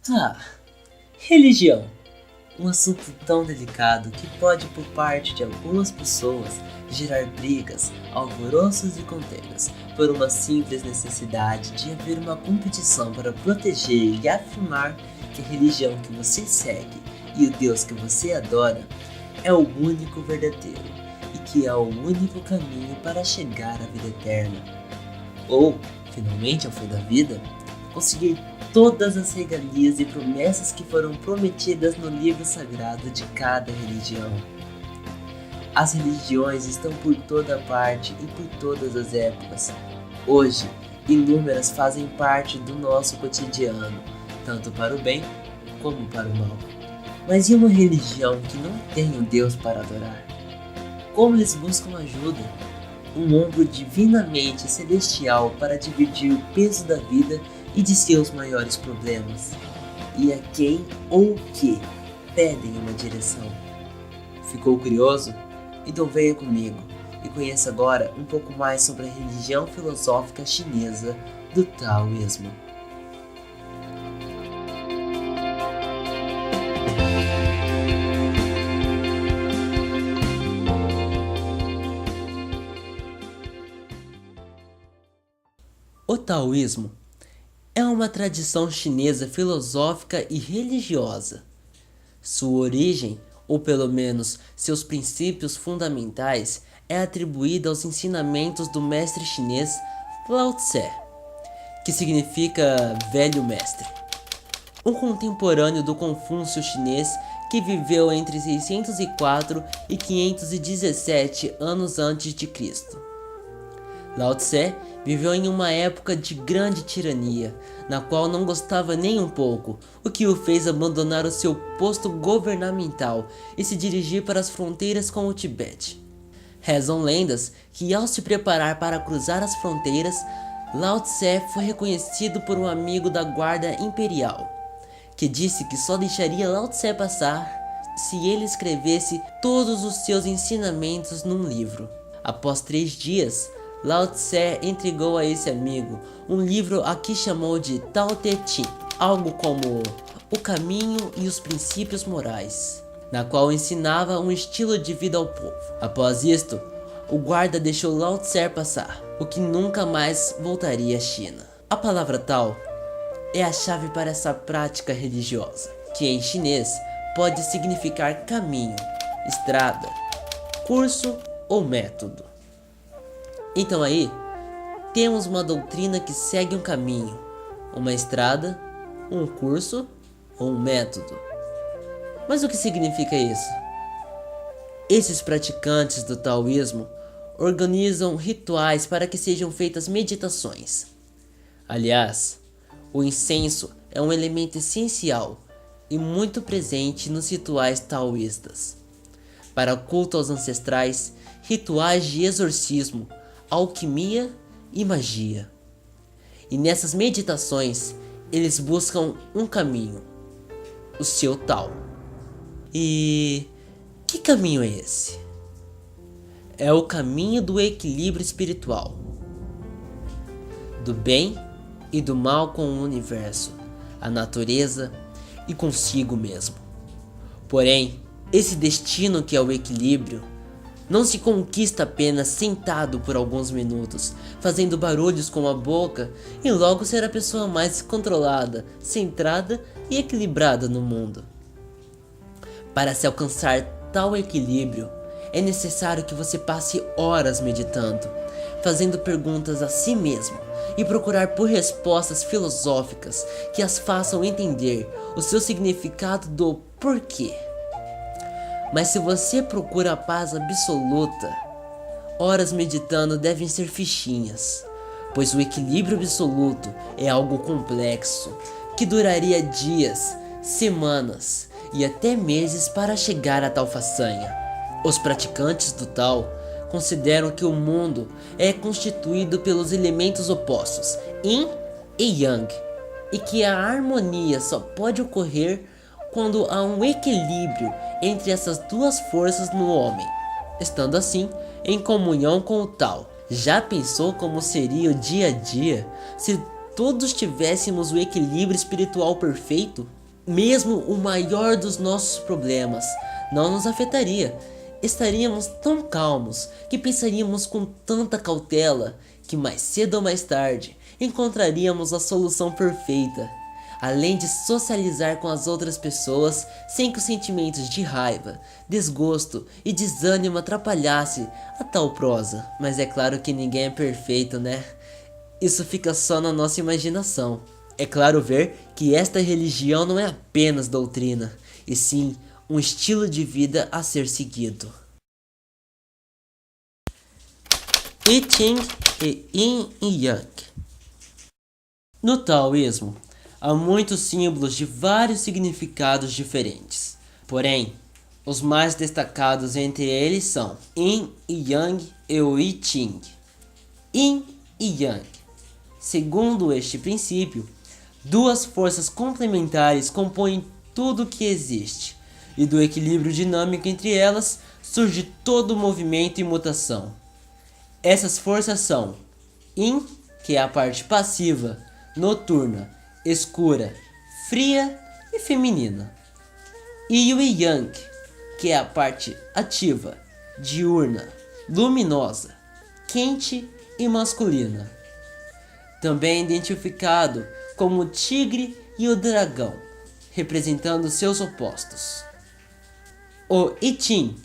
Tá, religião. Um assunto tão delicado que pode, por parte de algumas pessoas, gerar brigas, alvoroços e contendas, por uma simples necessidade de haver uma competição para proteger e afirmar que a religião que você segue e o Deus que você adora é o único verdadeiro e que é o único caminho para chegar à vida eterna. Ou, finalmente ao fim da vida, conseguir todas as regalias e promessas que foram prometidas no livro sagrado de cada religião. As religiões estão por toda parte e por todas as épocas. Hoje, inúmeras fazem parte do nosso cotidiano, tanto para o bem como para o mal. Mas e uma religião que não tem um Deus para adorar? Como eles buscam ajuda? Um ombro divinamente celestial para dividir o peso da vida e de seus maiores problemas. E a quem ou o que pedem uma direção. Ficou curioso? Então venha comigo e conheça agora um pouco mais sobre a religião filosófica chinesa do Taoísmo. O Taoísmo é uma tradição chinesa filosófica e religiosa. Sua origem, ou pelo menos seus princípios fundamentais, é atribuída aos ensinamentos do mestre chinês Lao Tse, que significa velho mestre. Um contemporâneo do Confúcio chinês que viveu entre 604 e 517 anos antes de Cristo. Lao Tse viveu em uma época de grande tirania, na qual não gostava nem um pouco, o que o fez abandonar o seu posto governamental e se dirigir para as fronteiras com o Tibete. Rezam lendas que, ao se preparar para cruzar as fronteiras, Lao Tse foi reconhecido por um amigo da guarda imperial, que disse que só deixaria Lao Tse passar se ele escrevesse todos os seus ensinamentos num livro. Após 3 dias, Lao Tse entregou a esse amigo um livro a que chamou de Tao Te Ching, algo como o caminho e os princípios morais, na qual ensinava um estilo de vida ao povo. Após isto, o guarda deixou Lao Tse passar, o que nunca mais voltaria à China. A palavra Tao é a chave para essa prática religiosa, que em chinês pode significar caminho, estrada, curso ou método. Então aí, temos uma doutrina que segue um caminho, uma estrada, um curso ou um método. Mas o que significa isso? Esses praticantes do taoísmo organizam rituais para que sejam feitas meditações. Aliás, o incenso é um elemento essencial e muito presente nos rituais taoístas. Para culto aos ancestrais, rituais de exorcismo, alquimia e magia. E nessas meditações, eles buscam um caminho, o seu Tao. E que caminho é esse? É o caminho do equilíbrio espiritual, do bem e do mal com o universo, a natureza e consigo mesmo. Porém, esse destino que é o equilíbrio não se conquista apenas sentado por alguns minutos, fazendo barulhos com a boca e logo ser a pessoa mais controlada, centrada e equilibrada no mundo. Para se alcançar tal equilíbrio, é necessário que você passe horas meditando, fazendo perguntas a si mesmo e procurar por respostas filosóficas que as façam entender o seu significado do porquê. Mas se você procura a paz absoluta, horas meditando devem ser fichinhas, pois o equilíbrio absoluto é algo complexo, que duraria dias, semanas e até meses para chegar a tal façanha. Os praticantes do Tao consideram que o mundo é constituído pelos elementos opostos, Yin e Yang, e que a harmonia só pode ocorrer quando há um equilíbrio entre essas duas forças no homem, estando assim em comunhão com o Tao. Já pensou como seria o dia a dia se todos tivéssemos o equilíbrio espiritual perfeito? Mesmo o maior dos nossos problemas não nos afetaria. Estaríamos tão calmos que pensaríamos com tanta cautela que mais cedo ou mais tarde encontraríamos a solução perfeita. Além de socializar com as outras pessoas sem que os sentimentos de raiva, desgosto e desânimo atrapalhasse a tal prosa. Mas é claro que ninguém é perfeito, né? Isso fica só na nossa imaginação. É claro ver que esta religião não é apenas doutrina, e sim um estilo de vida a ser seguido. I Ching e Yin e Yang. No taoísmo, há muitos símbolos de vários significados diferentes. Porém, os mais destacados entre eles são Yin e Yang e o I Ching. Yin e Yang. Segundo este princípio, duas forças complementares compõem tudo o que existe, e do equilíbrio dinâmico entre elas surge todo movimento e mutação. Essas forças são Yin, que é a parte passiva, noturna, escura, fria e feminina, e o Yang, que é a parte ativa, diurna, luminosa, quente e masculina. Também identificado como o tigre e o dragão, representando seus opostos. O I Ching,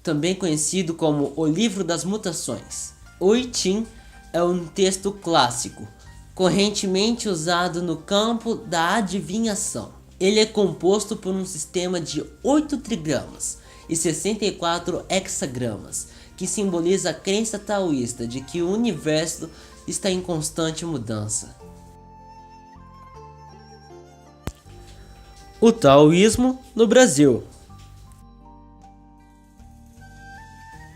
também conhecido como o Livro das Mutações. O I Ching é um texto clássico, correntemente usado no campo da adivinhação. Ele é composto por um sistema de 8 trigramas e 64 hexagramas, que simboliza a crença taoísta de que o universo está em constante mudança. O taoísmo no Brasil.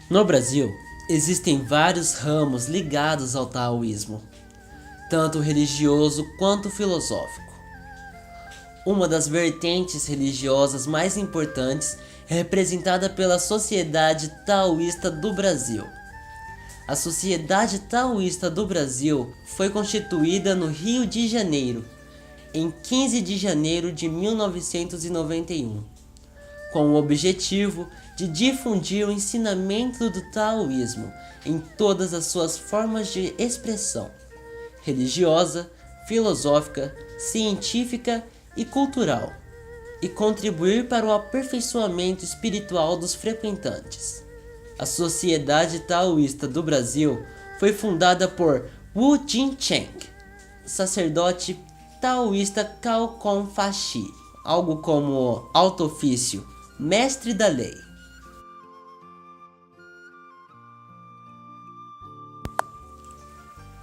No Brasil, existem vários ramos ligados ao taoísmo, tanto religioso quanto filosófico. Uma das vertentes religiosas mais importantes é representada pela Sociedade Taoísta do Brasil. A Sociedade Taoísta do Brasil foi constituída no Rio de Janeiro, em 15 de janeiro de 1991, com o objetivo de difundir o ensinamento do taoísmo em todas as suas formas de expressão, religiosa, filosófica, científica e cultural, e contribuir para o aperfeiçoamento espiritual dos frequentantes. A Sociedade Taoísta do Brasil foi fundada por Wu Jin-cheng, sacerdote taoísta Cao Kong Faxi, algo como alto ofício, mestre da lei.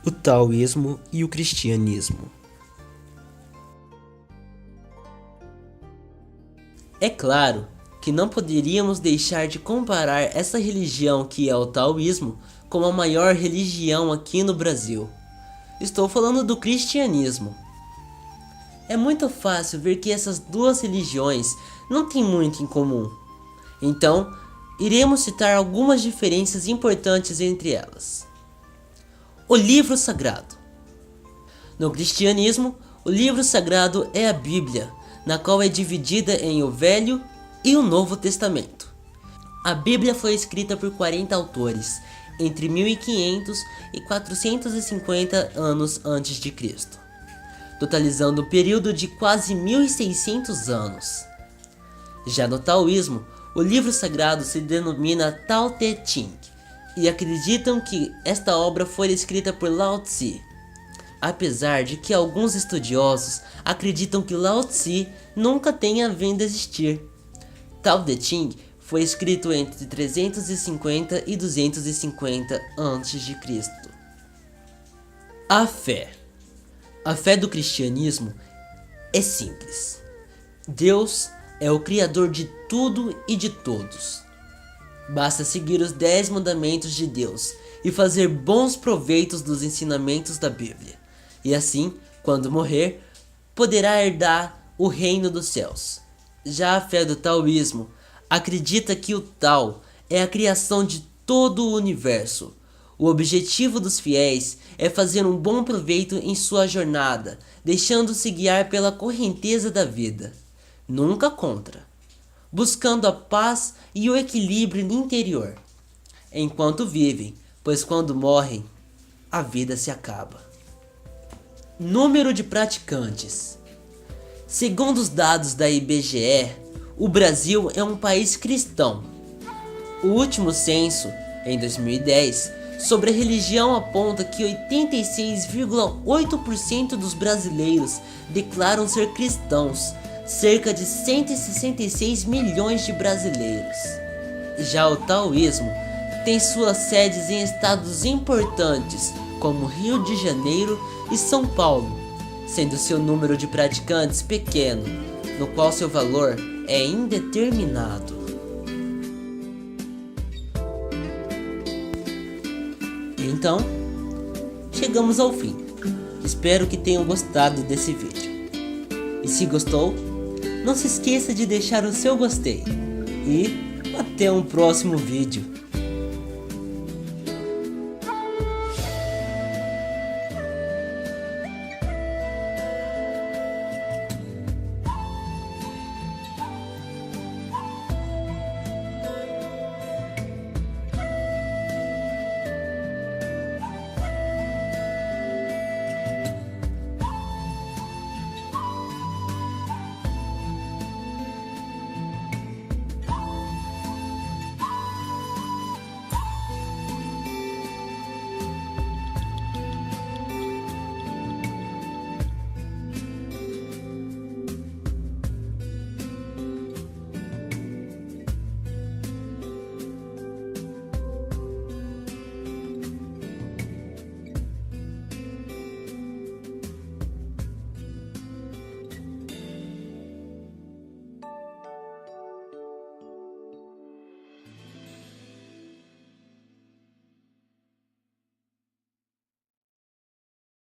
O taoísmo e o cristianismo. É claro que não poderíamos deixar de comparar essa religião que é o taoísmo com a maior religião aqui no Brasil. Estou falando do cristianismo. É muito fácil ver que essas duas religiões não têm muito em comum. Então, iremos citar algumas diferenças importantes entre elas. O livro sagrado. No cristianismo, o livro sagrado é a Bíblia, na qual é dividida em o Velho e o Novo Testamento. A Bíblia foi escrita por 40 autores, entre 1500 e 450 anos antes de Cristo, totalizando um período de quase 1600 anos. Já no taoísmo, o livro sagrado se denomina Tao Te Ching, e acreditam que esta obra foi escrita por Lao Tse, apesar de que alguns estudiosos acreditam que Lao Tse nunca tenha vindo a existir. Tao Te Ching foi escrito entre 350 e 250 a.C. A fé. A fé do cristianismo é simples. Deus é o Criador de tudo e de todos. Basta seguir os 10 mandamentos de Deus e fazer bons proveitos dos ensinamentos da Bíblia. E assim, quando morrer, poderá herdar o reino dos céus. Já a fé do taoísmo acredita que o Tao é a criação de todo o universo. O objetivo dos fiéis é fazer um bom proveito em sua jornada, deixando-se guiar pela correnteza da vida. nunca contra, buscando a paz e o equilíbrio interior, enquanto vivem, pois quando morrem, a vida se acaba. Número de praticantes. Segundo os dados da IBGE, o Brasil é um país cristão. O último censo, em 2010, sobre a religião aponta que 86,8% dos brasileiros declaram ser cristãos, cerca de 166 milhões de brasileiros. Já o taoísmo tem suas sedes em estados importantes como Rio de Janeiro e São Paulo, sendo seu número de praticantes pequeno, no qual seu valor é indeterminado. Então, chegamos ao fim. Espero que tenham gostado desse vídeo. E se gostou, não se esqueça de deixar o seu gostei. E até um próximo vídeo.